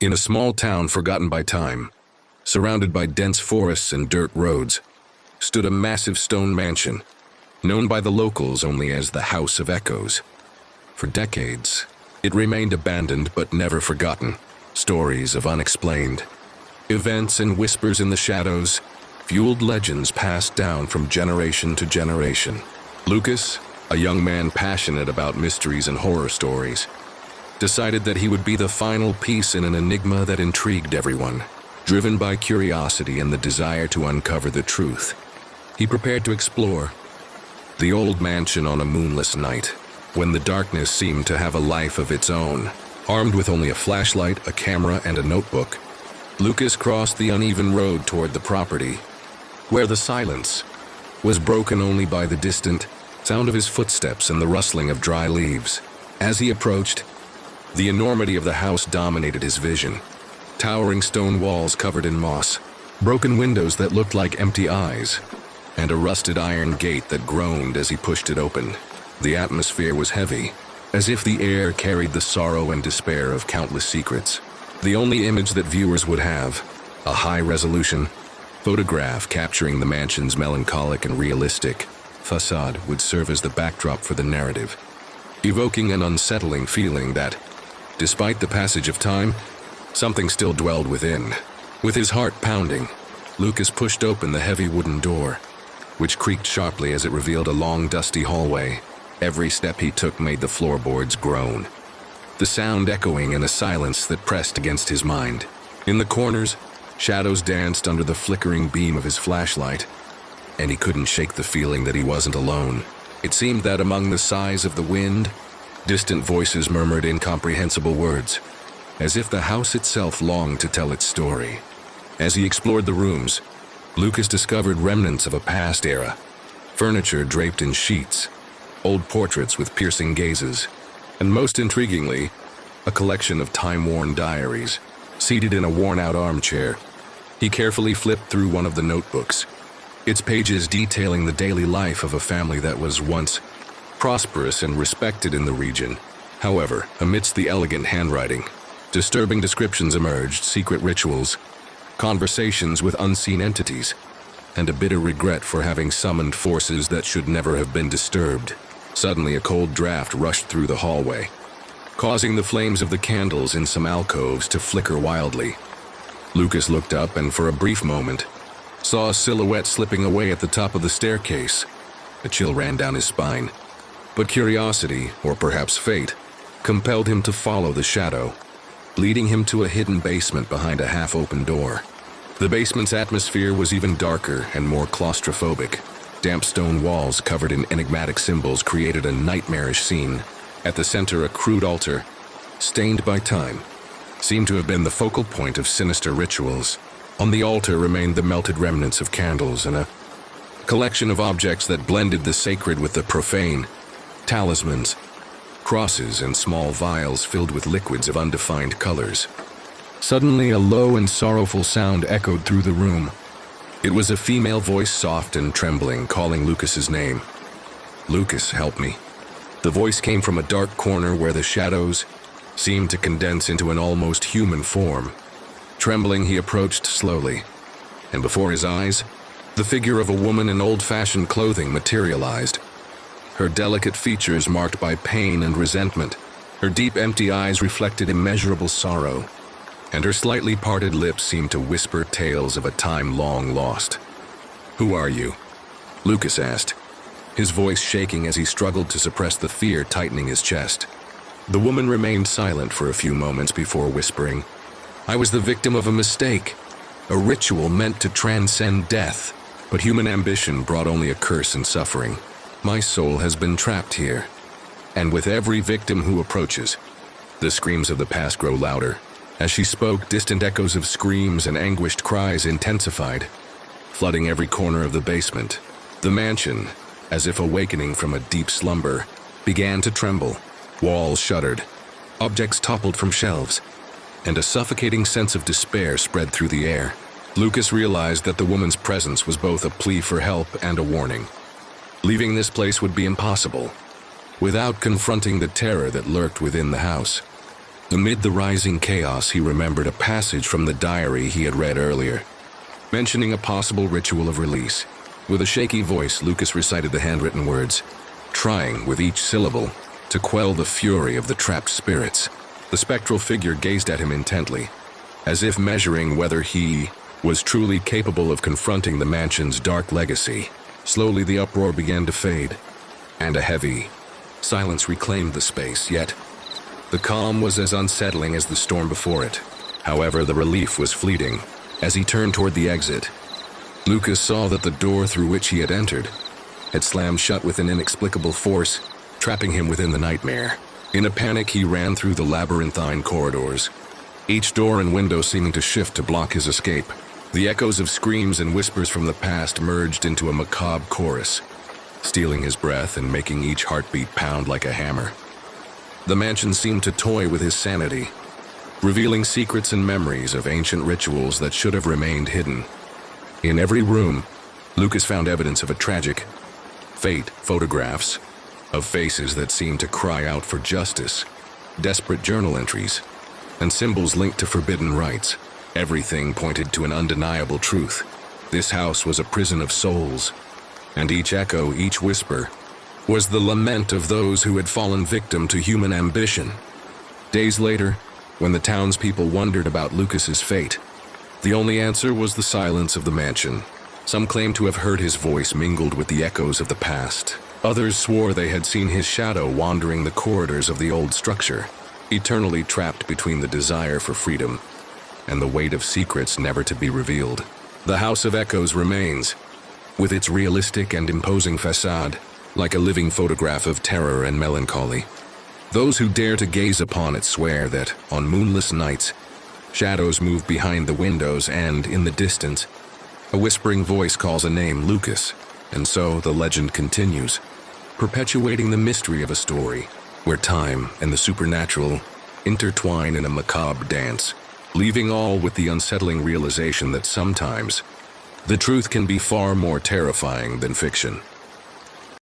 In a small town forgotten by time, surrounded by dense forests and dirt roads, stood a massive stone mansion, known by the locals only as the House of Echoes. For decades, it remained abandoned but never forgotten. Stories of unexplained events and whispers in the shadows fueled legends passed down from generation to generation. Lucas, a young man passionate about mysteries and horror stories, decided that he would be the final piece in an enigma that intrigued everyone. Driven by curiosity and the desire to uncover the truth, he prepared to explore the old mansion on a moonless night, when the darkness seemed to have a life of its own. Armed with only a flashlight, a camera, and a notebook, Lucas crossed the uneven road toward the property, where the silence was broken only by the distant sound of his footsteps and the rustling of dry leaves. As he approached, the enormity of the house dominated his vision. Towering stone walls covered in moss, broken windows that looked like empty eyes, and a rusted iron gate that groaned as he pushed it open. The atmosphere was heavy, as if the air carried the sorrow and despair of countless secrets. The only image that viewers would have, a high-resolution photograph capturing the mansion's melancholic and realistic facade, would serve as the backdrop for the narrative, evoking an unsettling feeling that, despite the passage of time, something still dwelled within. With his heart pounding, Lucas pushed open the heavy wooden door, which creaked sharply as it revealed a long, dusty hallway. Every step he took made the floorboards groan, the sound echoing in a silence that pressed against his mind. In the corners, shadows danced under the flickering beam of his flashlight, and he couldn't shake the feeling that he wasn't alone. It seemed that among the sighs of the wind, distant voices murmured incomprehensible words, as if the house itself longed to tell its story. As he explored the rooms, Lucas discovered remnants of a past era, furniture draped in sheets, old portraits with piercing gazes, and most intriguingly, a collection of time-worn diaries. Seated in a worn-out armchair, he carefully flipped through one of the notebooks, its pages detailing the daily life of a family that was once prosperous and respected in the region. However, amidst the elegant handwriting, disturbing descriptions emerged: secret rituals, conversations with unseen entities, and a bitter regret for having summoned forces that should never have been disturbed. Suddenly, a cold draft rushed through the hallway, causing the flames of the candles in some alcoves to flicker wildly. Lucas looked up and, for a brief moment, saw a silhouette slipping away at the top of the staircase. A chill ran down his spine, but curiosity, or perhaps fate, compelled him to follow the shadow, leading him to a hidden basement behind a half-open door. The basement's atmosphere was even darker and more claustrophobic. Damp stone walls covered in enigmatic symbols created a nightmarish scene. At the center, a crude altar, stained by time, seemed to have been the focal point of sinister rituals. On the altar remained the melted remnants of candles and a collection of objects that blended the sacred with the profane: talismans, crosses, and small vials filled with liquids of undefined colors. Suddenly, a low and sorrowful sound echoed through the room. It was a female voice, soft and trembling, calling Lucas's name. "Lucas, help me." The voice came from a dark corner where the shadows seemed to condense into an almost human form. Trembling, he approached slowly, and before his eyes, the figure of a woman in old-fashioned clothing materialized. Her delicate features marked by pain and resentment, her deep, empty eyes reflected immeasurable sorrow, and her slightly parted lips seemed to whisper tales of a time long lost. "Who are you?" Lucas asked, his voice shaking as he struggled to suppress the fear tightening his chest. The woman remained silent for a few moments before whispering, "I was the victim of a mistake, a ritual meant to transcend death, but human ambition brought only a curse and suffering. My soul has been trapped here, and with every victim who approaches, the screams of the past grow louder." As she spoke, distant echoes of screams and anguished cries intensified, flooding every corner of the basement. The mansion, as if awakening from a deep slumber, began to tremble. Walls shuddered, objects toppled from shelves, and a suffocating sense of despair spread through the air. Lucas realized that the woman's presence was both a plea for help and a warning. Leaving this place would be impossible, without confronting the terror that lurked within the house. Amid the rising chaos, he remembered a passage from the diary he had read earlier, mentioning a possible ritual of release. With a shaky voice, Lucas recited the handwritten words, trying, with each syllable, to quell the fury of the trapped spirits. The spectral figure gazed at him intently, as if measuring whether he was truly capable of confronting the mansion's dark legacy. Slowly the uproar began to fade, and a heavy silence reclaimed the space, yet the calm was as unsettling as the storm before it. However, the relief was fleeting. As he turned toward the exit, Lucas saw that the door through which he had entered had slammed shut with an inexplicable force, trapping him within the nightmare. In a panic, he ran through the labyrinthine corridors, each door and window seeming to shift to block his escape. The echoes of screams and whispers from the past merged into a macabre chorus, stealing his breath and making each heartbeat pound like a hammer. The mansion seemed to toy with his sanity, revealing secrets and memories of ancient rituals that should have remained hidden. In every room, Lucas found evidence of a tragic fate, photographs of faces that seemed to cry out for justice, desperate journal entries, and symbols linked to forbidden rites. Everything pointed to an undeniable truth. This house was a prison of souls, and each echo, each whisper, was the lament of those who had fallen victim to human ambition. Days later, when the townspeople wondered about Lucas's fate, the only answer was the silence of the mansion. Some claimed to have heard his voice mingled with the echoes of the past. Others swore they had seen his shadow wandering the corridors of the old structure, eternally trapped between the desire for freedom and the weight of secrets never to be revealed. The House of Echoes remains, with its realistic and imposing facade, like a living photograph of terror and melancholy. Those who dare to gaze upon it swear that, on moonless nights, shadows move behind the windows and, in the distance, a whispering voice calls a name, Lucas. And so the legend continues, perpetuating the mystery of a story where time and the supernatural intertwine in a macabre dance, leaving all with the unsettling realization that sometimes the truth can be far more terrifying than fiction.